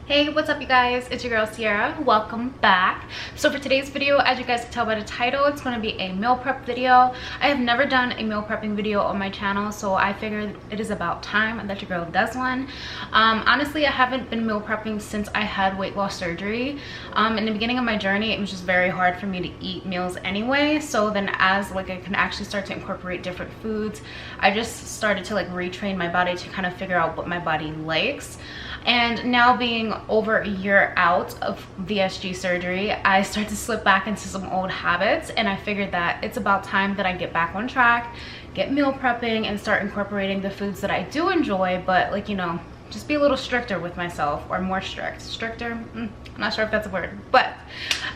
Hey, what's up you guys? It's your girl Sierra. Welcome back. So for today's video, as you guys can tell by the title, it's going to be a meal prep video. I have never done a meal prepping video on my channel, so I figured it is about time that your girl does one. Honestly, I haven't been meal prepping since I had weight loss surgery. In the beginning of my journey, it was just very hard for me to eat meals anyway. So then as I can actually start to incorporate different foods, I just started to retrain my body to kind of figure out what my body likes. And now being over a year out of VSG surgery, I start to slip back into some old habits, and I figured that it's about time that I get back on track, get meal prepping, and start incorporating the foods that I do enjoy, but just be a little stricter with myself, or more stricter. I'm not sure if that's a word, but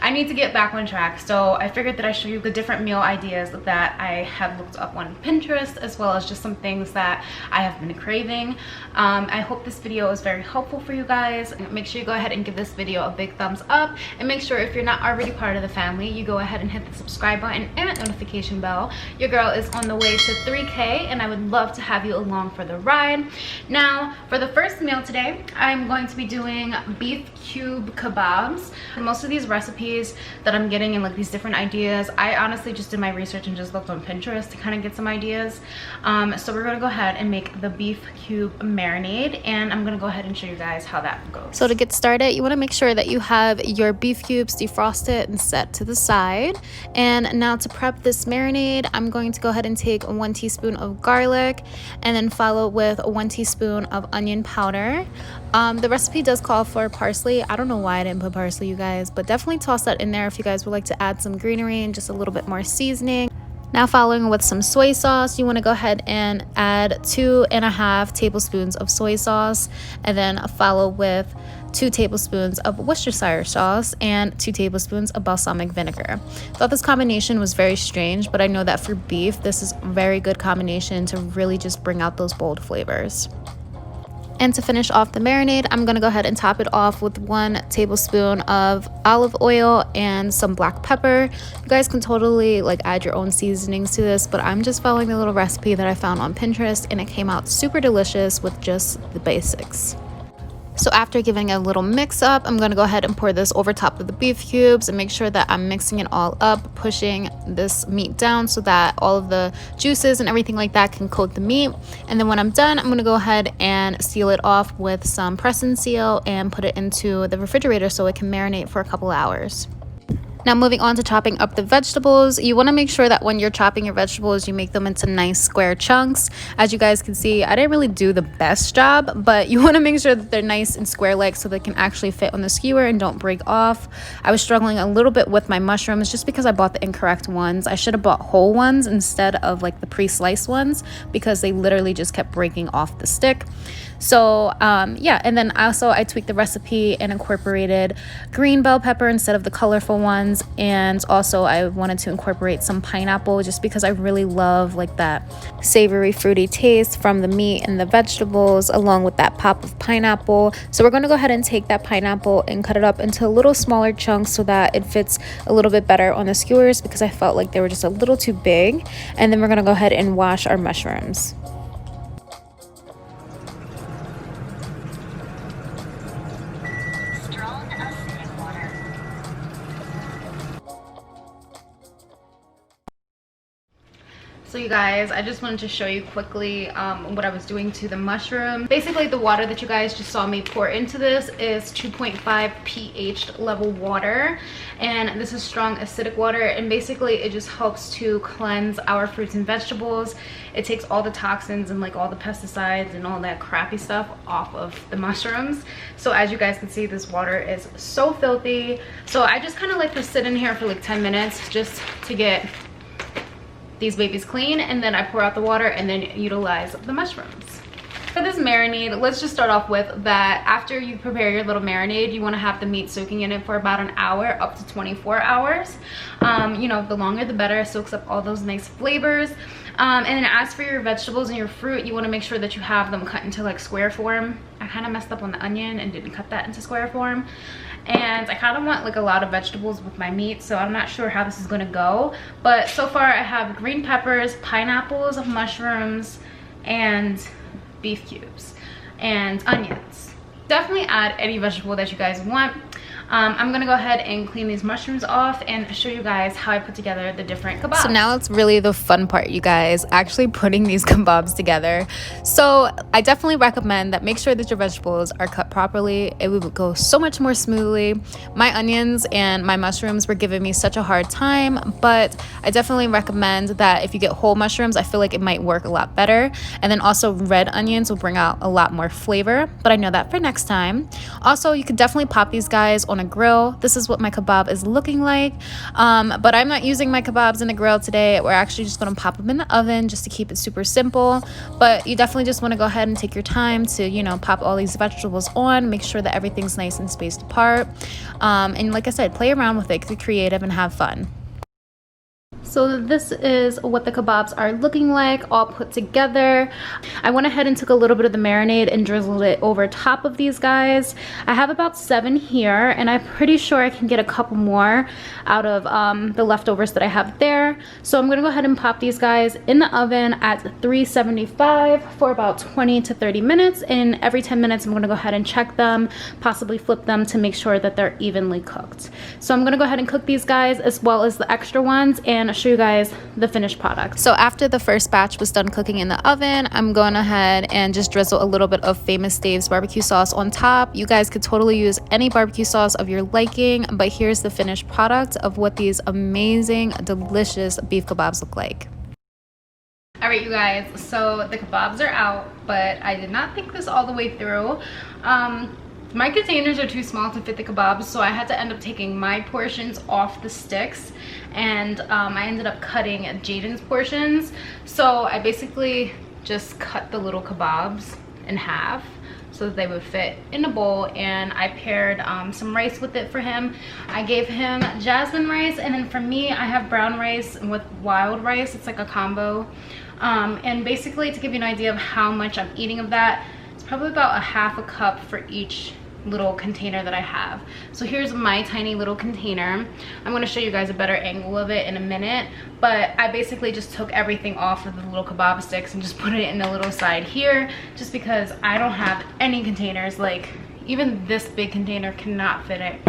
I need to get back on track. So I figured that I show you the different meal ideas that I have looked up on Pinterest, as well as just some things that I have been craving. I hope this video is very helpful for you guys. Make sure you go ahead and give this video a big thumbs up, and make sure if you're not already part of the family, you go ahead and hit the subscribe button and the notification bell. Your girl is on the way to 3K, and I would love to have you along for the ride. Now for the first meal today, I'm going to be doing beef cube kebabs. Most of these recipes that I'm getting and these different ideas, I honestly just did my research and just looked on Pinterest to kind of get some ideas. So we're going to go ahead and make the beef cube marinade, and I'm going to go ahead and show you guys how that goes. So to get started, you want to make sure that you have your beef cubes defrosted and set to the side. And now to prep this marinade, I'm going to go ahead and take 1 teaspoon of garlic, and then follow with 1 teaspoon of onion powder. The recipe does call for parsley. I don't know why I didn't put parsley, you guys, but definitely toss that in there if you guys would like to add some greenery and just a little bit more seasoning. Now following with some soy sauce, you want to go ahead and add 2.5 tablespoons of soy sauce, and then follow with 2 tablespoons of Worcestershire sauce and 2 tablespoons of balsamic vinegar. Thought this combination was very strange, but I know that for beef, this is a very good combination to really just bring out those bold flavors. And to finish off the marinade, I'm going to go ahead and top it off with 1 tablespoon of olive oil and some black pepper. You guys can totally add your own seasonings to this, but I'm just following the little recipe that I found on Pinterest, and it came out super delicious with just the basics. So after giving it a little mix up, I'm going to go ahead and pour this over top of the beef cubes and make sure that I'm mixing it all up, pushing this meat down so that all of the juices and everything like that can coat the meat. And then when I'm done, I'm going to go ahead and seal it off with some press and seal and put it into the refrigerator so it can marinate for a couple hours. Now moving on to chopping up the vegetables, you want to make sure that when you're chopping your vegetables, you make them into nice square chunks. As you guys can see, I didn't really do the best job, but you want to make sure that they're nice and square-like so they can actually fit on the skewer and don't break off. I was struggling a little bit with my mushrooms just because I bought the incorrect ones. I should have bought whole ones instead of the pre-sliced ones, because they literally just kept breaking off the stick. So yeah, and then also I tweaked the recipe and incorporated green bell pepper instead of the colorful ones. And also I wanted to incorporate some pineapple just because I really love that savory fruity taste from the meat and the vegetables, along with that pop of pineapple. So we're going to go ahead and take that pineapple and cut it up into a little smaller chunks so that it fits a little bit better on the skewers, because I felt like they were just a little too big. And then we're going to go ahead and wash our mushrooms. So you guys, I just wanted to show you quickly what I was doing to the mushroom. Basically, the water that you guys just saw me pour into this is 2.5 pH level water, and this is strong acidic water, and basically it just helps to cleanse our fruits and vegetables. It takes all the toxins and all the pesticides and all that crappy stuff off of the mushrooms. So as you guys can see, this water is so filthy. So I just kind of let this sit in here for 10 minutes just to get these babies clean, and then I pour out the water and then utilize the mushrooms. For this marinade, let's just start off with that after you prepare your little marinade, you want to have the meat soaking in it for about an hour up to 24 hours. The longer the better. It soaks up all those nice flavors. And then as for your vegetables and your fruit, you want to make sure that you have them cut into square form. I kind of messed up on the onion and didn't cut that into square form. And I kind of want a lot of vegetables with my meat, so I'm not sure how this is going to go. But so far I have green peppers, pineapples, mushrooms, and beef cubes, and onions. definitely add any vegetable that you guys want. I'm gonna go ahead and clean these mushrooms off and show you guys how I put together the different kebabs. So now it's really the fun part, you guys, actually putting these kebabs together. So I definitely recommend that make sure that your vegetables are cut properly. It would go so much more smoothly. My onions and my mushrooms were giving me such a hard time, but I definitely recommend that if you get whole mushrooms, I feel like it might work a lot better. And then also red onions will bring out a lot more flavor, but I know that for next time. Also, you could definitely pop these guys on a grill. This is what my kebab is looking like, but I'm not using my kebabs in a grill today. We're actually just going to pop them in the oven just to keep it super simple. But you definitely just want to go ahead and take your time to, you know, pop all these vegetables on, make sure that everything's nice and spaced apart, and like I said, play around with it, get creative and have fun. So this is what the kebabs are looking like, all put together. I went ahead and took a little bit of the marinade and drizzled it over top of these guys. I have about 7 here, and I'm pretty sure I can get a couple more out of the leftovers that I have there. So I'm gonna go ahead and pop these guys in the oven at 375 for about 20 to 30 minutes. And every 10 minutes, I'm gonna go ahead and check them, possibly flip them to make sure that they're evenly cooked. So I'm gonna go ahead and cook these guys as well as the extra ones and show you guys the finished product. So after the first batch was done cooking in the oven, I'm going ahead and just drizzle a little bit of Famous Dave's barbecue sauce on top. You guys could totally use any barbecue sauce of your liking, but here's the finished product of what these amazing, delicious beef kebabs look like. All right, you guys, so the kebabs are out, but I did not think this all the way through. My containers are too small to fit the kebabs, so I had to end up taking my portions off the sticks, and I ended up cutting Jaden's portions. So I basically just cut the little kebabs in half so that they would fit in a bowl, and I paired some rice with it for him. I gave him jasmine rice, and then for me, I have brown rice with wild rice. It's like a combo. And basically, to give you an idea of how much I'm eating of that, it's probably about a half a cup for each little container that I have. So here's my tiny little container. I'm going to show you guys a better angle of it in a minute, but I basically just took everything off of the little kebab sticks and just put it in a little side here, just because I don't have any containers. Like, even this big container cannot fit it,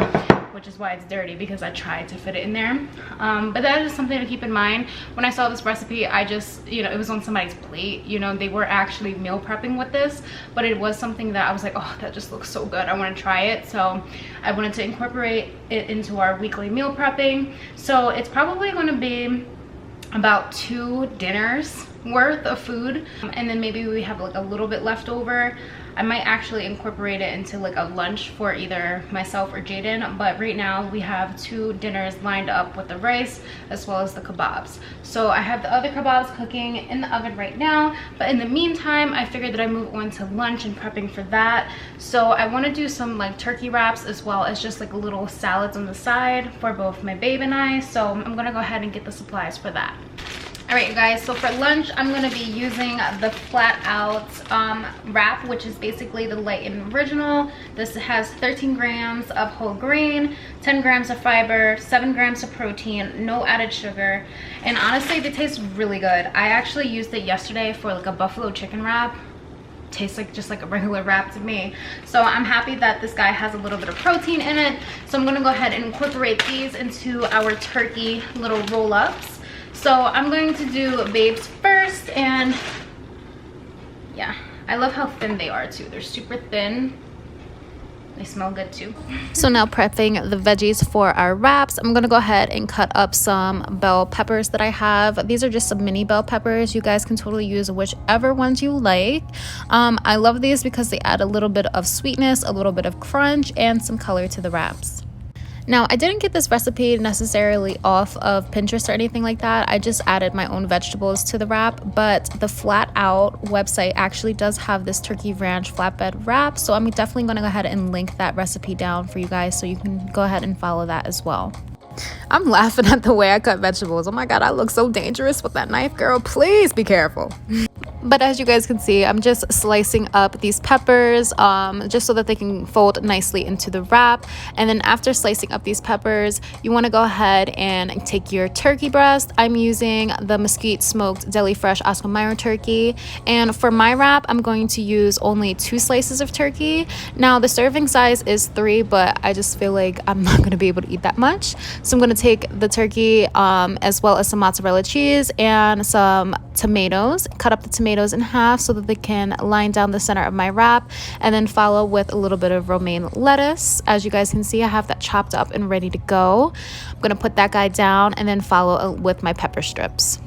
which is why it's dirty, because I tried to fit it in there. But that is just something to keep in mind. When I saw this recipe, I just, you know, it was on somebody's plate. You know, they were actually meal prepping with this, but it was something that I was like, oh, that just looks so good, I want to try it. So I wanted to incorporate it into our weekly meal prepping. So it's probably going to be about 2 dinners worth of food, and then maybe we have like a little bit left over. I might actually incorporate it into like a lunch for either myself or Jaden, but right now we have 2 dinners lined up with the rice as well as the kebabs. So I have the other kebabs cooking in the oven right now, but in the meantime I figured that I move on to lunch and prepping for that. So I want to do some like turkey wraps as well as just like little salads on the side for both my babe and I. So I'm gonna go ahead and get the supplies for that. All right, you guys, so for lunch, I'm going to be using the Flat Out wrap, which is basically the light and original. This has 13 grams of whole grain, 10 grams of fiber, 7 grams of protein, no added sugar, and honestly, they taste really good. I actually used it yesterday for like a buffalo chicken wrap. Tastes like just like a regular wrap to me. So I'm happy that this guy has a little bit of protein in it. So I'm going to go ahead and incorporate these into our turkey little roll-ups. So I'm going to do babes first, and yeah, I love how thin they are too. They're super thin. They smell good too. So now prepping the veggies for our wraps, I'm gonna go ahead and cut up some bell peppers that I have. These are just some mini bell peppers. You guys can totally use whichever ones you like. I love these because they add a little bit of sweetness, a little bit of crunch, and some color to the wraps. Now, I didn't get this recipe necessarily off of Pinterest or anything like that. I just added my own vegetables to the wrap, but the Flat Out website actually does have this turkey ranch flatbread wrap, so I'm definitely going to go ahead and link that recipe down for you guys so you can go ahead and follow that as well. I'm laughing at the way I cut vegetables. Oh my god, I look so dangerous with that knife, girl. Please be careful. But as you guys can see, I'm just slicing up these peppers just so that they can fold nicely into the wrap. And then after slicing up these peppers, you want to go ahead and take your turkey breast. I'm using the Mesquite Smoked Deli Fresh Oscar Mayer turkey. And for my wrap, I'm going to use only 2 slices of turkey. Now the serving size is 3, but I just feel like I'm not going to be able to eat that much. So I'm going to take the turkey as well as some mozzarella cheese and some tomatoes, cut up the tomatoes in half so that they can line down the center of my wrap, and then follow with a little bit of romaine lettuce. As you guys can see, I have that chopped up and ready to go. I'm gonna put that guy down and then follow with my pepper strips.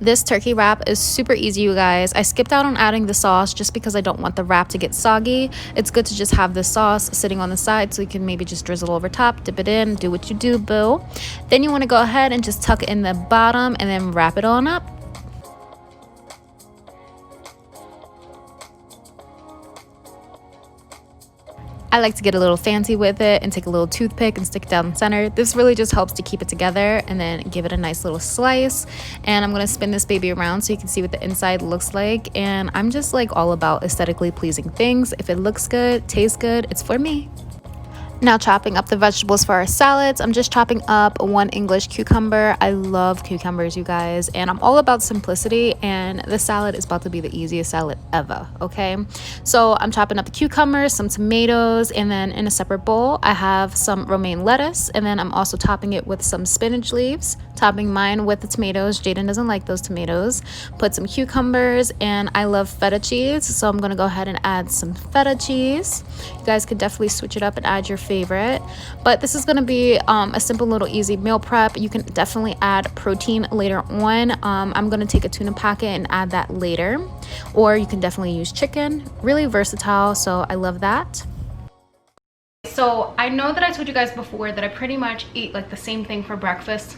This turkey wrap is super easy, you guys. I skipped out on adding the sauce just because I don't want the wrap to get soggy. It's good to just have the sauce sitting on the side so you can maybe just drizzle over top, dip it in, do what you do, boo. Then you want to go ahead and just tuck it in the bottom and then wrap it on up. I like to get a little fancy with it and take a little toothpick and stick it down the center. This really just helps to keep it together, and then give it a nice little slice. And I'm gonna spin this baby around so you can see what the inside looks like. And I'm just like all about aesthetically pleasing things. If it looks good, tastes good, it's for me. Now chopping up the vegetables for our salads, I'm just chopping up 1 English cucumber. I love cucumbers, you guys, and I'm all about simplicity, and the salad is about to be the easiest salad ever, okay? So I'm chopping up the cucumbers, some tomatoes, and then in a separate bowl, I have some romaine lettuce, and then I'm also topping it with some spinach leaves, topping mine with the tomatoes. Jaden doesn't like those tomatoes. Put some cucumbers, and I love feta cheese, so I'm gonna go ahead and add some feta cheese. You guys could definitely switch it up and add your favorite, but this is going to be a simple little easy meal prep. You can definitely add protein later on. I'm going to take a tuna packet and add that later, or you can definitely use chicken. Really versatile, so I love that. So I know that I told you guys before that I pretty much eat like the same thing for breakfast,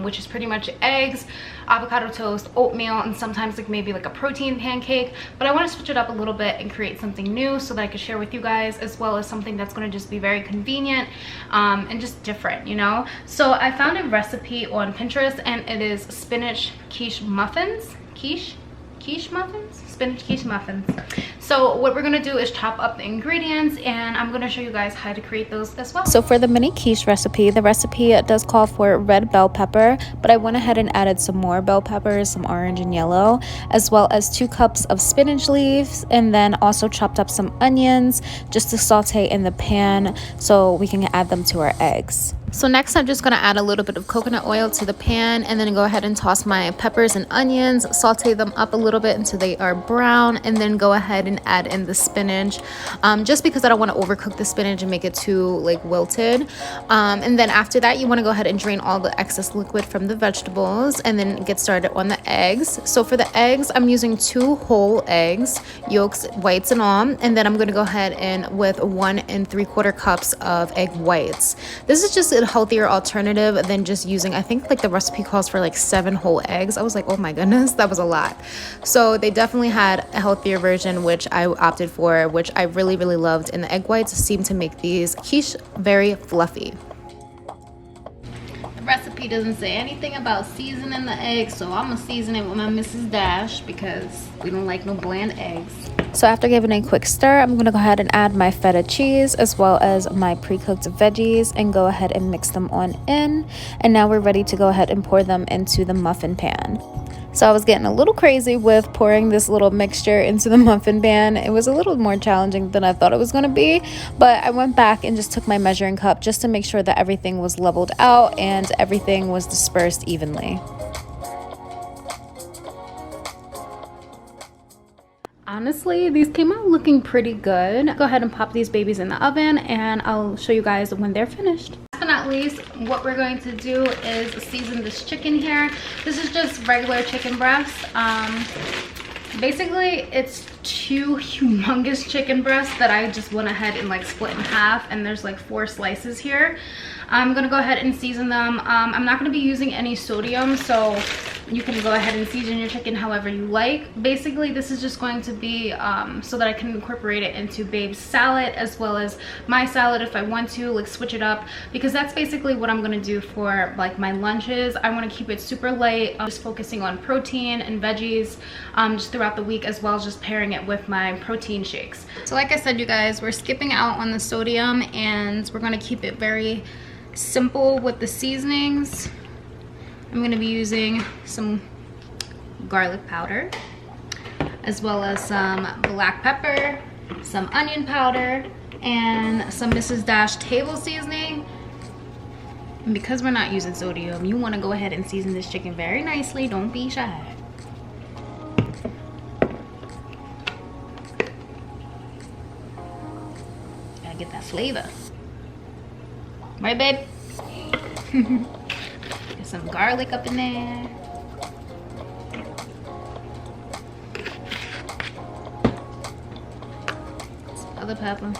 which is pretty much eggs, avocado toast, oatmeal, and sometimes like maybe like a protein pancake. But I want to switch it up a little bit and create something new so that I can share with you guys, as well as something that's going to just be very convenient and just different, you know. So I found a recipe on Pinterest, and it is spinach quiche muffins. Quiche muffins? Spinach quiche muffins. So what we're gonna do is chop up the ingredients, and I'm gonna show you guys how to create those as well. So for the mini quiche recipe, the recipe does call for red bell pepper, but I went ahead and added some more bell peppers, some orange and yellow, as well as 2 cups of spinach leaves, and then also chopped up some onions just to saute in the pan so we can add them to our eggs. So next I'm just going to add a little bit of coconut oil to the pan, and then go ahead and toss my peppers and onions, saute them up a little bit until they are brown, and then go ahead and add in the spinach, just because I don't want to overcook the spinach and make it too like wilted. And then after that, you want to go ahead and drain all the excess liquid from the vegetables, and then get started on the eggs. So for the eggs, I'm using 2 whole eggs, yolks, whites, and all, and then I'm going to go ahead and with 1 3/4 cups of egg whites. This is just a healthier alternative than just using, I think like the recipe calls for like 7 whole eggs. I was like, oh my goodness, that was a lot. So they definitely had a healthier version, which I opted for, which I really loved, and the egg whites seem to make these quiche very fluffy. The recipe doesn't say anything about seasoning the eggs, so I'm gonna season it with my Mrs. Dash because we don't like no bland eggs. So after giving a quick stir, I'm going to go ahead and add my feta cheese as well as my pre-cooked veggies, and go ahead and mix them on in. And now we're ready to go ahead and pour them into the muffin pan. So I was getting a little crazy with pouring this little mixture into the muffin pan. It was a little more challenging than I thought it was going to be, but I went back and just took my measuring cup just to make sure that everything was leveled out and everything was dispersed evenly. Honestly, these came out looking pretty good. Go ahead and pop these babies in the oven, and I'll show you guys when they're finished. Last but not least, what we're going to do is season this chicken here. This is just regular chicken breast. Basically, it's 2 humongous chicken breasts that I just went ahead and like split in half, and there's like 4 slices here. I'm gonna go ahead and season them. I'm not gonna be using any sodium, so You can go ahead and season your chicken however you like. Basically, this is just going to be so that I can incorporate it into Babe's salad as well as my salad if I want to, like switch it up, because that's basically what I'm gonna do for like my lunches. I want to keep it super light, just focusing on protein and veggies just throughout the week, as well as just pairing it with my protein shakes. So like I said, you guys, we're skipping out on the sodium and we're gonna keep it very simple with the seasonings. I'm going to be using some garlic powder, as well as some black pepper, some onion powder, and some Mrs. Dash table seasoning. And because we're not using sodium, you want to go ahead and season this chicken very nicely. Don't be shy. Gotta get that flavor. Right, babe? Some garlic up in there. Some other pepper.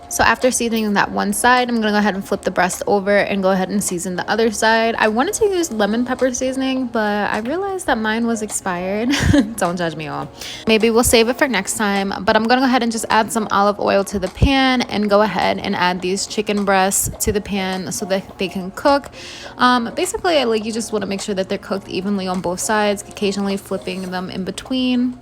So after seasoning that one side, I'm gonna go ahead and flip the breast over and go ahead and season the other side. I wanted to use lemon pepper seasoning, but I realized that mine was expired. Don't judge me all. Maybe we'll save it for next time, but I'm gonna go ahead and just add some olive oil to the pan and go ahead and add these chicken breasts to the pan so that they can cook. Basically, you just wanna make sure that they're cooked evenly on both sides, occasionally flipping them in between.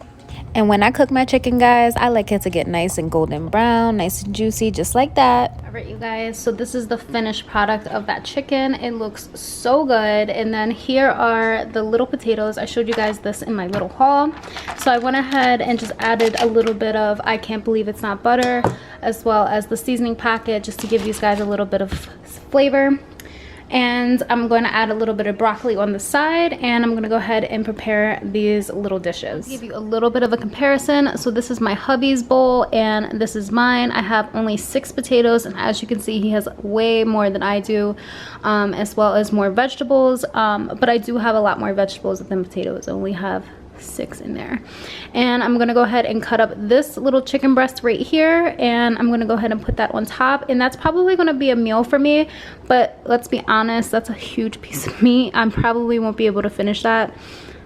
And when I cook my chicken, guys, I like it to get nice and golden brown, nice and juicy, just like that. All right, you guys, so this is the finished product of that chicken. It looks so good. And then here are the little potatoes. I showed you guys this in my little haul. So I went ahead and just added a little bit of I can't believe it's not butter, as well as the seasoning packet, just to give these guys a little bit of flavor. And I'm going to add a little bit of broccoli on the side, and I'm going to go ahead and prepare these little dishes. I'll give you a little bit of a comparison. So this is my hubby's bowl and this is mine. I have only 6 potatoes, and as you can see, he has way more than I do, as well as more vegetables, but I do have a lot more vegetables than potatoes. I only have 6 in there. And I'm gonna go ahead and cut up this little chicken breast right here, and I'm gonna go ahead and put that on top, and that's probably gonna be a meal for me. But let's be honest, that's a huge piece of meat. I probably won't be able to finish that,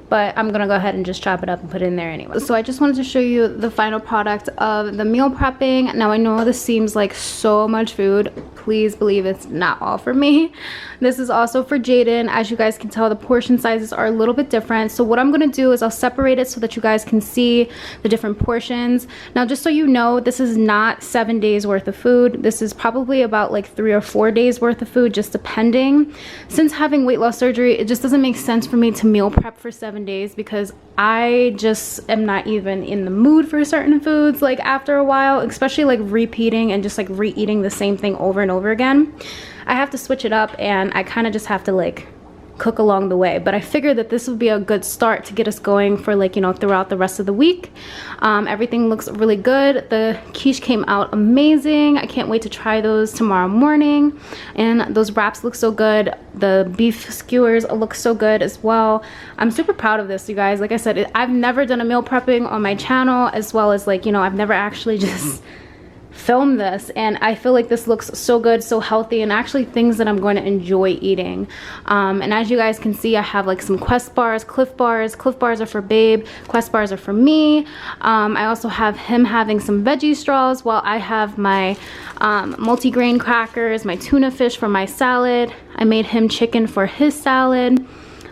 but I'm gonna go ahead and just chop it up and put it in there anyway. So I just wanted to show you the final product of the meal prepping. Now I know this seems like so much food. Please believe it's not all for me. This is also for Jaden. As you guys can tell, the portion sizes are a little bit different. So what I'm gonna do is I'll separate it so that you guys can see the different portions. Now, just so you know, this is not 7 days worth of food. This is probably about like 3 or 4 days worth of food, just depending. Since having weight loss surgery, it just doesn't make sense for me to meal prep for 7 days, because I just am not even in the mood for certain foods like after a while, especially like repeating and just like re-eating the same thing over and over again. I have to switch it up, and I kind of just have to like cook along the way. But I figured that this would be a good start to get us going for like, you know, throughout the rest of the week. Everything looks really good. The quiche came out amazing. I can't wait to try those tomorrow morning. And those wraps look so good. The beef skewers look so good as well. I'm super proud of this, you guys. Like I said, I've never done a meal prepping on my channel, as well as like, you know, I've never actually just film this, and I feel like this looks so good, so healthy, and actually things that I'm going to enjoy eating. And as you guys can see, I have like some Quest bars, Cliff bars. Cliff bars are for Babe, Quest bars are for me. I also have him having some veggie straws, while I have my multi-grain crackers, my tuna fish for my salad. I made him chicken for his salad.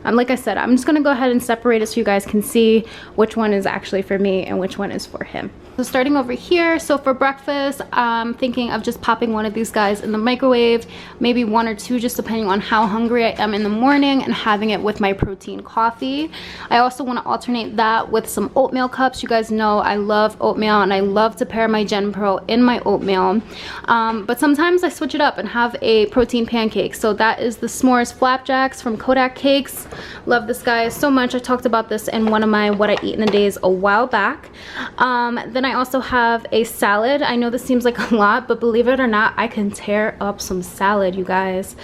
Like I said, I'm just gonna go ahead and separate it so you guys can see which one is actually for me and which one is for him. So starting over here, so for breakfast, I'm thinking of just popping one of these guys in the microwave, maybe 1 or 2, just depending on how hungry I am in the morning, and having it with my protein coffee. I also want to alternate that with some oatmeal cups. You guys know I love oatmeal, and I love to pair my Genepro in my oatmeal. But sometimes I switch it up and have a protein pancake. So that is the s'mores flapjacks from Kodak Cakes. Love this guy so much. I talked about this in one of my what I eat in a days a while back. Then I also have a salad. I know this seems like a lot, but believe it or not, I can tear up some salad, you guys.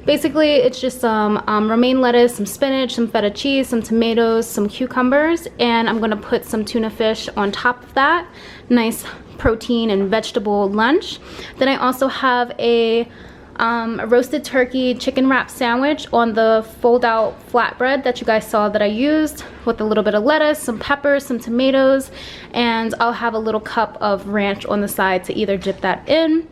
Basically, it's just some romaine lettuce, some spinach, some feta cheese, some tomatoes, some cucumbers, and I'm gonna put some tuna fish on top of that. Nice protein and vegetable lunch. Then I also have a a roasted turkey chicken wrap sandwich on the fold out flatbread that you guys saw that I used, with a little bit of lettuce, some peppers, some tomatoes, and I'll have a little cup of ranch on the side to either dip that in.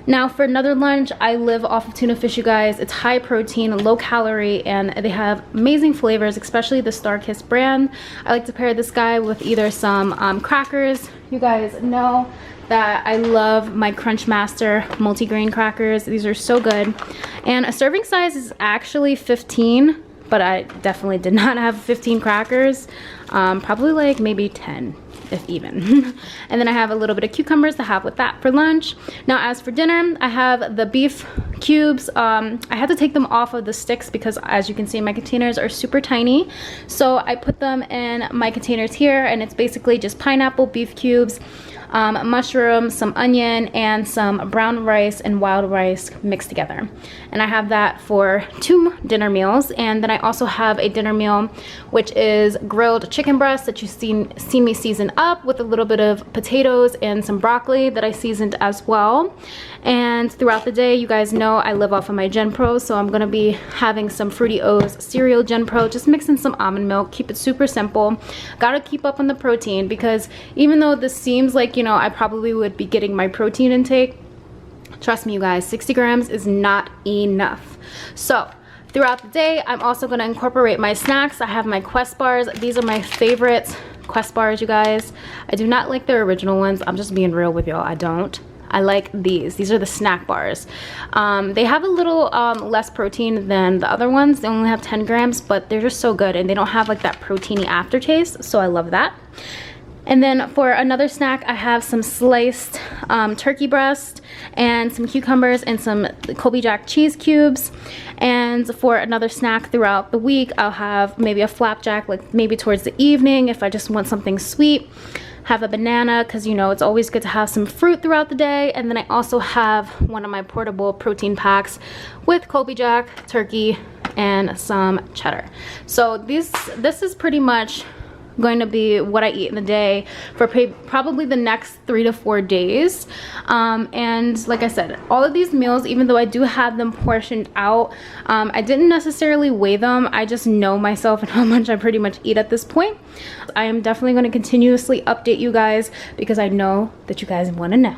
Now for another lunch, I live off of tuna fish, you guys. It's high protein, low calorie, and they have amazing flavors, especially the Starkist brand. I like to pair this guy with either some crackers. You guys know that I love my Crunch Master multigrain crackers. These are so good. And a serving size is actually 15, but I definitely did not have 15 crackers. Probably like maybe 10. If even. And then I have a little bit of cucumbers to have with that for lunch. Now as for dinner, I have the beef cubes. I had to take them off of the sticks because, as you can see, my containers are super tiny. So I put them in my containers here, and it's basically just pineapple, beef cubes, mushroom, some onion, and some brown rice and wild rice mixed together. And I have that for 2 dinner meals. And then I also have a dinner meal which is grilled chicken breast that you've seen me season up, with a little bit of potatoes and some broccoli that I seasoned as well. And throughout the day, you guys know I live off of my Genepro, so I'm gonna be having some Fruity O's cereal Genepro, just mix in some almond milk, keep it super simple. Gotta keep up on the protein, because even though this seems like, you know, I probably would be getting my protein intake, trust me you guys, 60 grams is not enough. So throughout the day, I'm also going to incorporate my snacks. I have my Quest bars. These are my favorite Quest bars, you guys. I do not like their original ones. I'm just being real with y'all. I don't. I like these. These are the snack bars. They have a little less protein than the other ones. They only have 10 grams, but they're just so good, and they don't have like that proteiny aftertaste, so I love that. And then for another snack, I have some sliced turkey breast and some cucumbers and some Colby Jack cheese cubes. And for another snack throughout the week, I'll have maybe a flapjack, like maybe towards the evening if I just want something sweet. Have a banana, because you know it's always good to have some fruit throughout the day. And then I also have one of my portable protein packs with Colby Jack, turkey, and some cheddar. So this is pretty much going to be what I eat in the day for probably the next 3 to 4 days. And like I said, all of these meals, even though I do have them portioned out, I didn't necessarily weigh them. I just know myself and how much I pretty much eat at this point. I am definitely going to continuously update you guys, because I know that you guys want to know.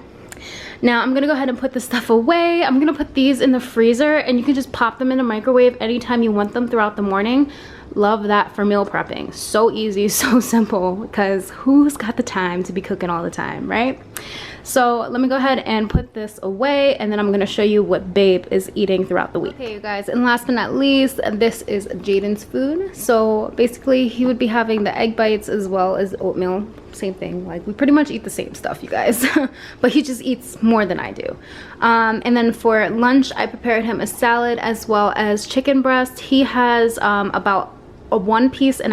Now I'm gonna go ahead and put this stuff away. I'm gonna put these in the freezer, and you can just pop them in the microwave anytime you want them throughout the morning. Love that for meal prepping. So easy, so simple, because who's got the time to be cooking all the time, right? So let me go ahead and put this away, and then I'm gonna show you what Babe is eating throughout the week. Okay, you guys, and last but not least, this is Jaden's food. So basically he would be having the egg bites as well as oatmeal. Same thing, like we pretty much eat the same stuff, you guys. But he just eats more than I do. And then for lunch, I prepared him a salad as well as chicken breast. He has about a 1.5 pieces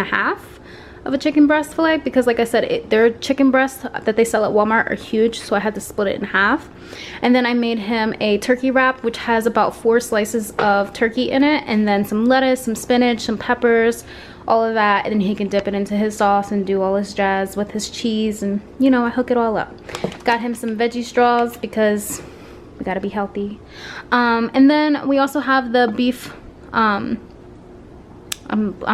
of a chicken breast fillet, because like I said, their chicken breasts that they sell at Walmart are huge, so I had to split it in half. And then I made him a turkey wrap, which has about 4 slices of turkey in it, and then some lettuce, some spinach, some peppers, all of that, and then he can dip it into his sauce and do all his jazz with his cheese, and you know, I hook it all up. Got him some veggie straws because we gotta be healthy. And then we also have the beef, I'm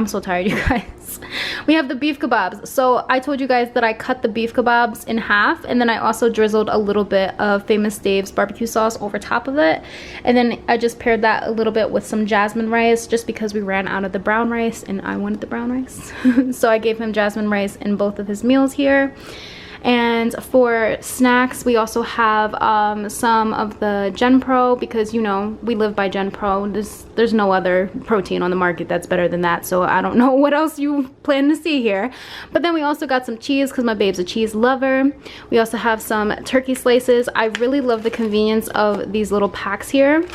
so tired, you guys. We have the beef kebabs. So I told you guys that I cut the beef kebabs in half, and then I also drizzled a little bit of Famous Dave's barbecue sauce over top of it. And then I just paired that a little bit with some jasmine rice, just because we ran out of the brown rice and I wanted the brown rice. So I gave him jasmine rice in both of his meals here. And for snacks, we also have some of the Genepro, because you know we live by Genepro. There's no other protein on the market that's better than that, so I don't know what else you plan to see here. But then we also got some cheese, because my babe's a cheese lover. We also have some turkey slices. I really love the convenience of these little packs here.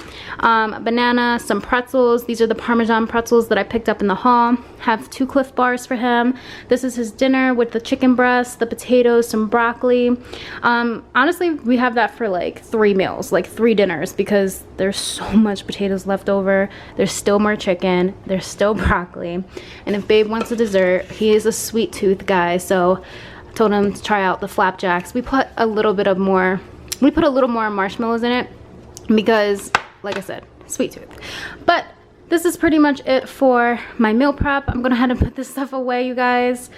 Banana, some pretzels. These are the Parmesan pretzels that I picked up in the haul. Have 2 Cliff bars for him. This is his dinner with the chicken breast, the potatoes, some broccoli. Honestly, we have that for like 3 meals, like 3 dinners, because there's so much potatoes left over. There's still more chicken, there's still broccoli, and if Babe wants a dessert, he is a sweet tooth guy, so I told him to try out the flapjacks. We put a little more marshmallows in it, because like I said, sweet tooth. But this is pretty much it for my meal prep. I'm gonna have to put this stuff away, you guys.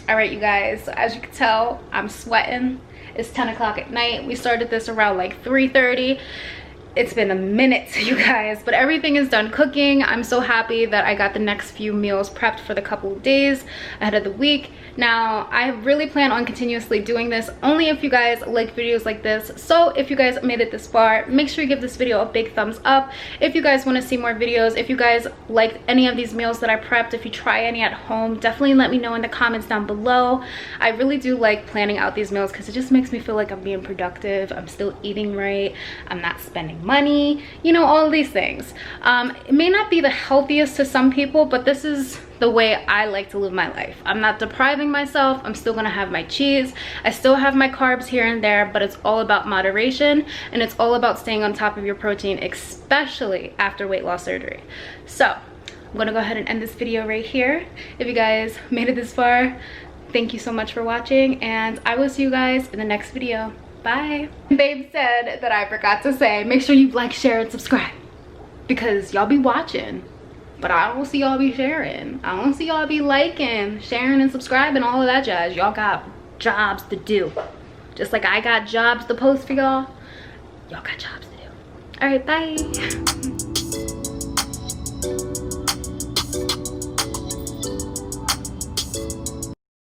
All right, you guys, so as you can tell, I'm sweating. It's 10 o'clock at night. We started this around like 3:30. It's been a minute, you guys, but everything is done cooking. I'm so happy that I got the next few meals prepped for the couple of days ahead of the week. Now, I really plan on continuously doing this only if you guys like videos like this. So if you guys made it this far, make sure you give this video a big thumbs up. If you guys want to see more videos, if you guys liked any of these meals that I prepped, if you try any at home, definitely let me know in the comments down below. I really do like planning out these meals because it just makes me feel like I'm being productive. I'm still eating right. I'm not spending money, you know, all of these things. It may not be the healthiest to some people, but this is the way I like to live my life. I'm not depriving myself. I'm still gonna have my cheese. I still have my carbs here and there, but it's all about moderation, and it's all about staying on top of your protein, especially after weight loss surgery. So I'm gonna go ahead and end this video right here. If you guys made it this far, thank you so much for watching, and I will see you guys in the next video. Bye. Babe said that I forgot to say, make sure you like, share, and subscribe, because y'all be watching, but I don't see y'all be sharing. I don't see y'all be liking, sharing, and subscribing, all of that jazz. Y'all got jobs to do. Just like I got jobs to post for y'all. Y'all got jobs to do. All right, bye.